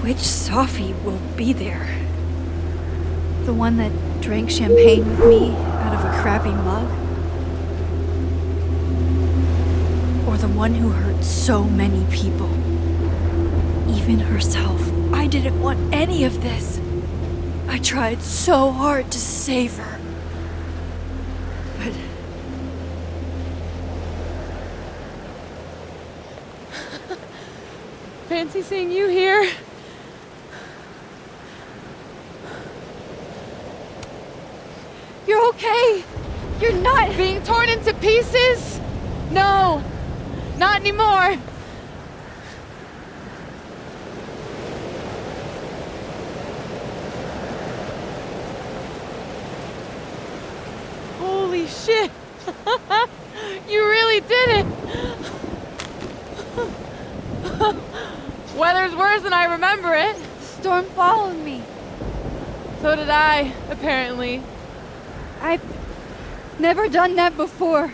Which Sophie will be there? The one that drank champagne with me out of a crappy mug? Or the one who hurt so many people? Even herself. I didn't want any of this. I tried so hard to save her. But... Fancy seeing you here. You're okay! You're not... Being torn into pieces? No, not anymore. Holy shit! You really did it! Weather's worse than I remember it. The storm followed me. So did I, apparently. I've never done that before.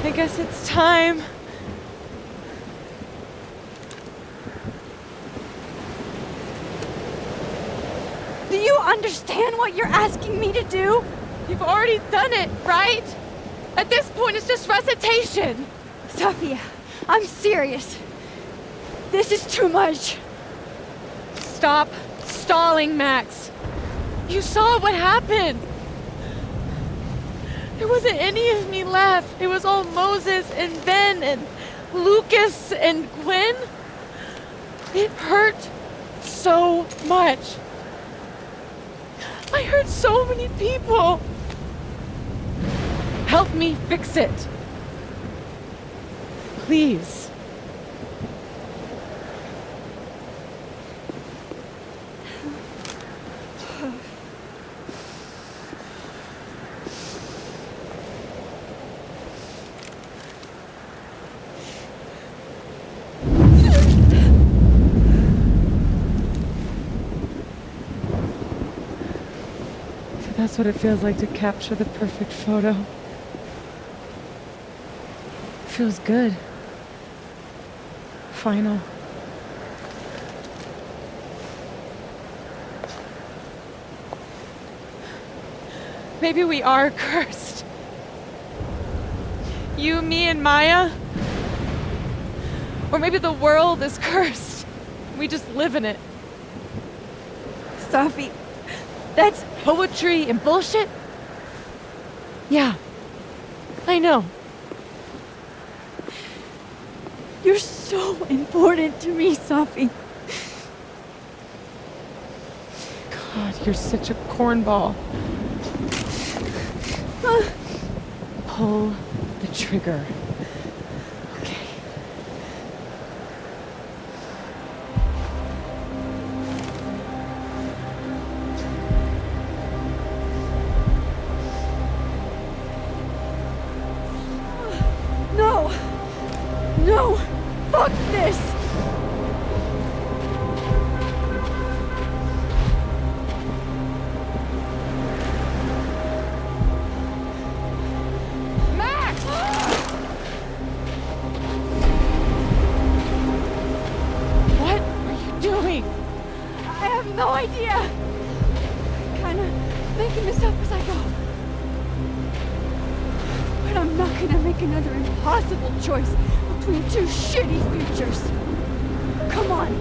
I guess it's time. Do you understand what you're asking me to do? You've already done it, right? At this point, it's just recitation. Sophia, I'm serious. This is too much. Stop stalling, Max. You saw what happened. There wasn't any of me left. It was all Moses and Ben and Lucas and Gwen. It hurt so much. I hurt so many people. Help me fix it. Please. So that's what it feels like to capture the perfect photo. Feels good. Final. Maybe we are cursed. You, me, and Maya. Or maybe the world is cursed. We just live in it. Sophie, that's... Poetry and bullshit? Yeah. I know. You're so important to me, Sophie. God, you're such a cornball. Pull the trigger. Okay. No! No! Fuck this! Max! What are you doing? I have no idea! Kinda making this up as I go. But I'm not gonna make another impossible choice between two shitty futures. Come on.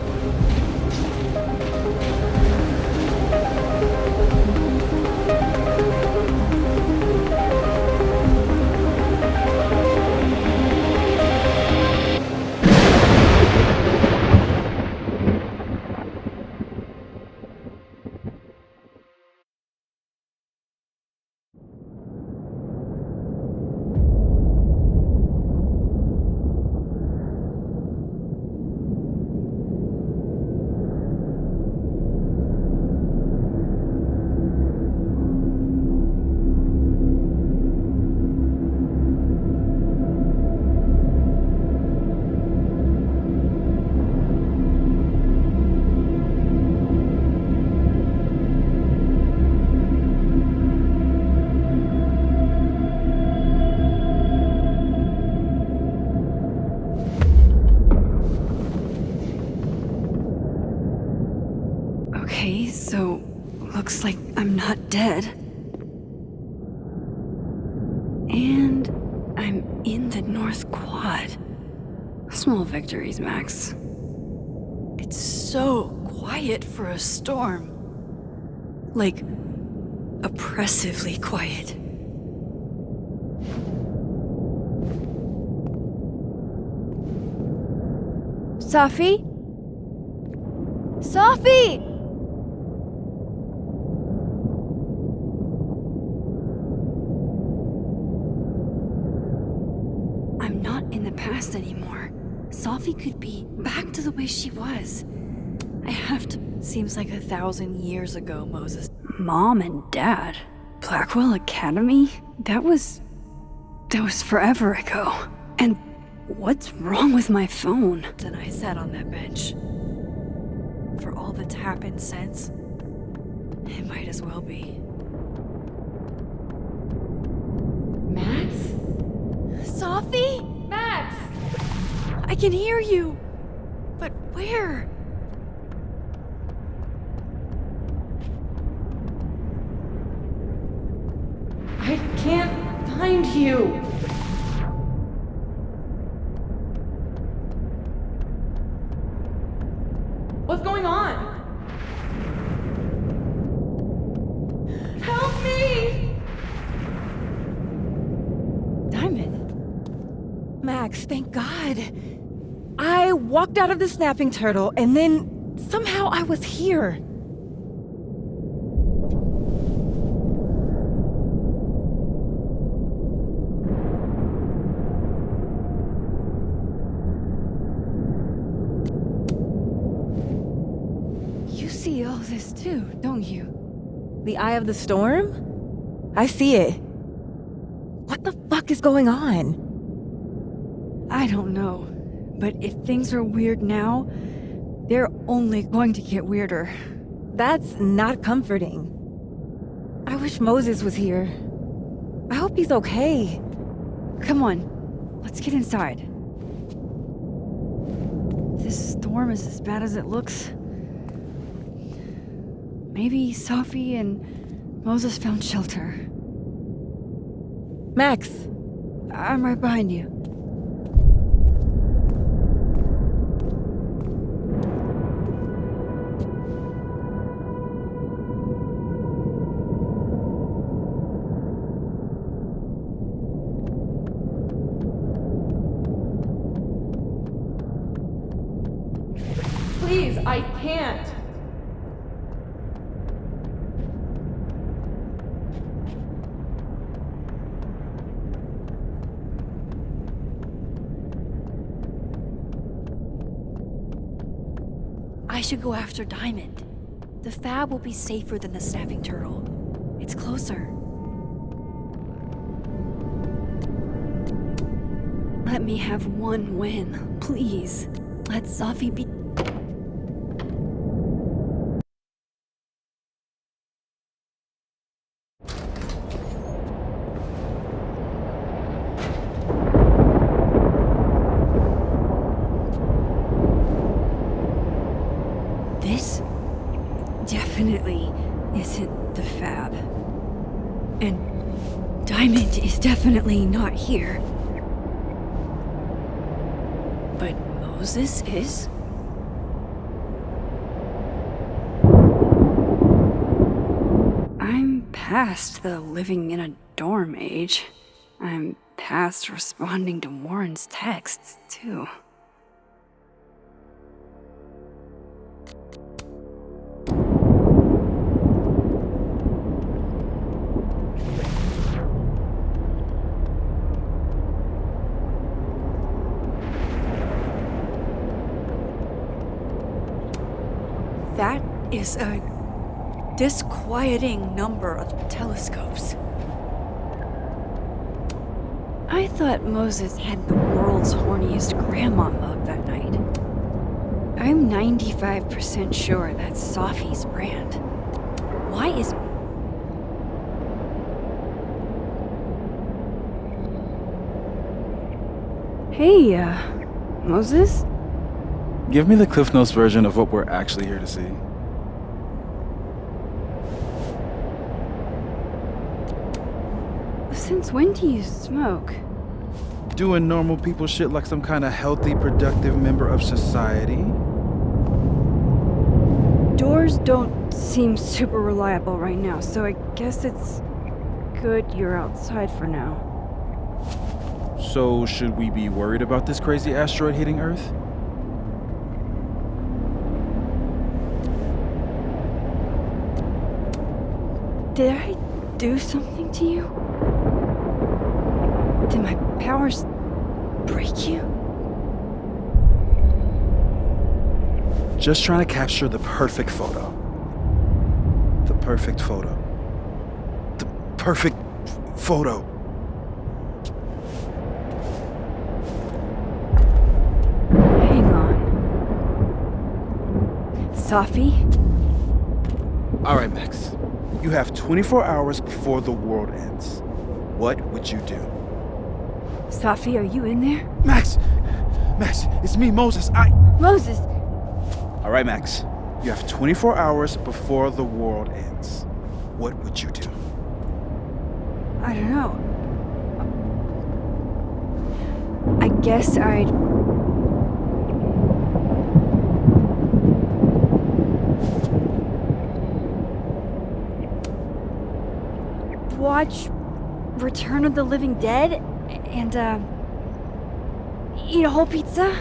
not dead. And I'm in the North Quad. Small victories, Max. It's so quiet for a storm. Like, oppressively quiet. Safi? Safi! I'm not in the past anymore. Safi could be back to the way she was. I have to. Seems like 1,000 years ago, Moses. Mom and Dad? Blackwell Academy? That was forever ago. And what's wrong with my phone? Then I sat on that bench. For all that's happened since, it might as well be. Max? Safi? Max! I can hear you! But where? I can't find you. What's going on? Help me! Diamond? Max, thank God. I walked out of the snapping turtle and then somehow I was here. You see all this too, don't you? The eye of the storm? I see it. What the fuck is going on? I don't know. But if things are weird now, they're only going to get weirder. That's not comforting. I wish Moses was here. I hope he's okay. Come on, let's get inside. This storm is as bad as it looks. Maybe Safi and Moses found shelter. Max! I'm right behind you. Please, I can't. I should go after Diamond. The Fab will be safer than the snapping turtle. It's closer. Let me have one win, please. Let Safi be. This definitely isn't the Fab. And Diamond is definitely not here. But Moses is? I'm past the living in a dorm age. I'm past responding to Warren's texts, too. That is a disquieting number of telescopes. I thought Moses had the world's horniest grandma mug that night. I'm 95% sure that's Safi's brand. Why is... Hey, Moses? Give me the Cliff Notes version of what we're actually here to see. Since when do you smoke? Doing normal people shit like some kind of healthy, productive member of society. Doors don't seem super reliable right now, so I guess it's good you're outside for now. So, should we be worried about this crazy asteroid hitting Earth? Did I do something to you? Did my powers break you? Just trying to capture the perfect photo. The perfect photo. The perfect photo. Hang on. Safi? All right, Max. You have 24 hours before the world ends. What would you do? Safi, are you in there? Max! Max, it's me, Moses. Moses! All right, Max. You have 24 hours before the world ends. What would you do? I don't know. I guess I'd... watch Return of the Living Dead and, eat a whole pizza?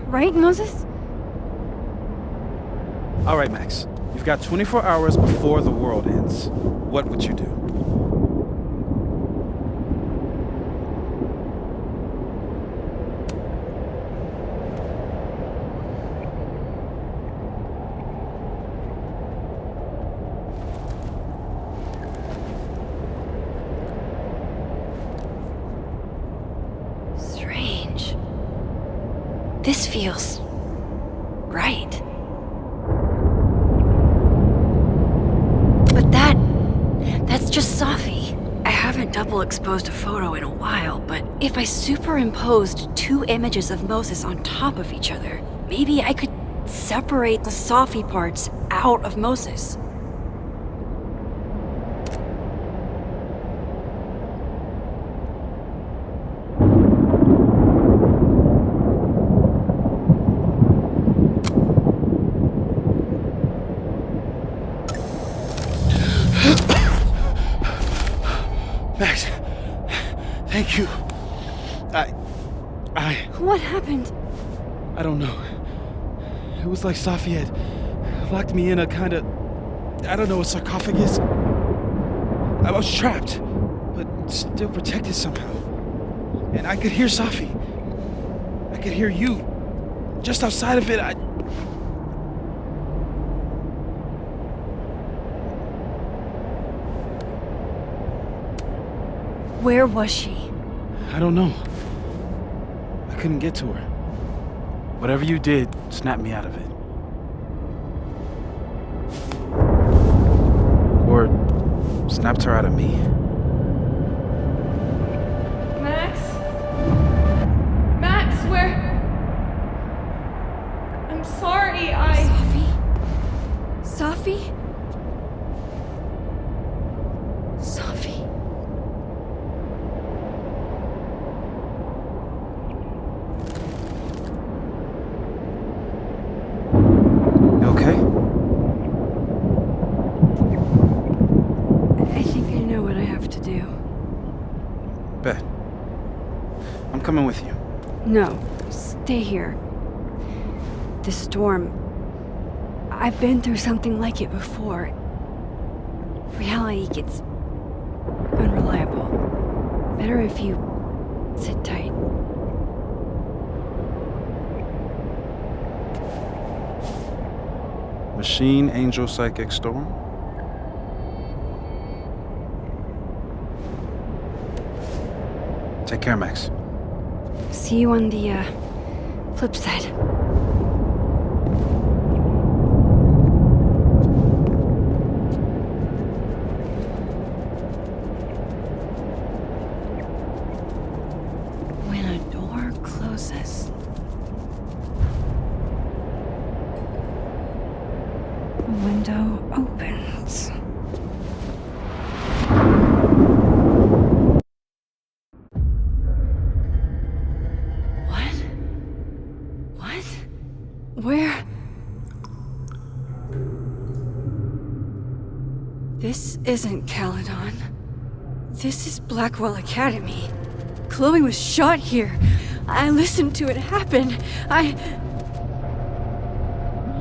Right, Moses? All right, Max. You've got 24 hours before the world ends. What would you do? Strange. This feels right. But that's just Safi. I haven't double exposed a photo in a while, but if I superimposed two images of Moses on top of each other, maybe I could separate the Safi parts out of Moses. Max, thank you. What happened? I don't know. It was like Safi had locked me in a kind of, I don't know, a sarcophagus. I was trapped, but still protected somehow. And I could hear Safi. I could hear you. Just outside of it, Where was she? I don't know. I couldn't get to her. Whatever you did snapped me out of it. Or snapped her out of me. Max? Max, where? I'm sorry, Safi? Safi? Safi? You okay? I think I know what I have to do. Bet. I'm coming with you. No, stay here. This storm... I've been through something like it before. Reality gets unreliable. Better if you sit tight. Machine Angel Psychic Storm? Take care, Max. See you on the, flip side. When a door closes, The window opens. isn't Caledon. This is Blackwell Academy. Chloe was shot here. I listened to it happen.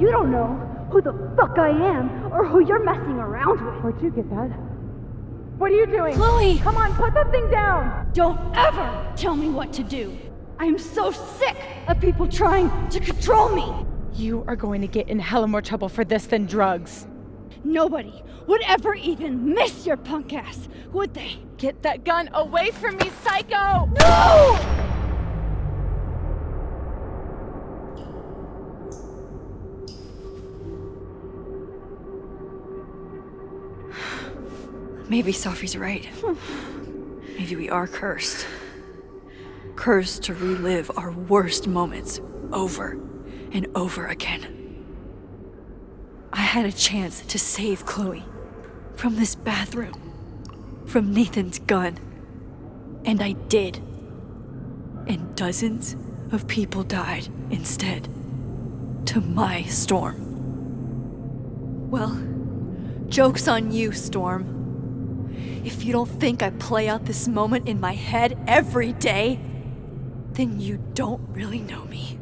You don't know who the fuck I am or who you're messing around with. Where'd you get that? What are you doing? Chloe! Come on, put that thing down! Don't ever tell me what to do. I am so sick of people trying to control me. You are going to get in hella more trouble for this than drugs. Nobody would ever even miss your punk ass, would they? Get that gun away from me, psycho! No! Maybe Sophie's right. Maybe we are cursed. Cursed to relive our worst moments over and over again. I had a chance to save Chloe from this bathroom, from Nathan's gun, and I did. And dozens of people died instead, to my Storm. Well, joke's on you, Storm. If you don't think I play out this moment in my head every day, then you don't really know me.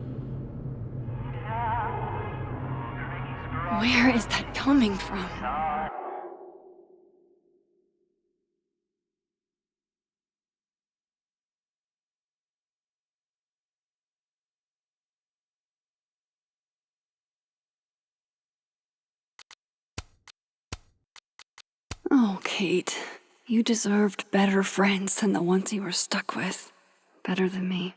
Where is that coming from? Oh, Kate. You deserved better friends than the ones you were stuck with. Better than me.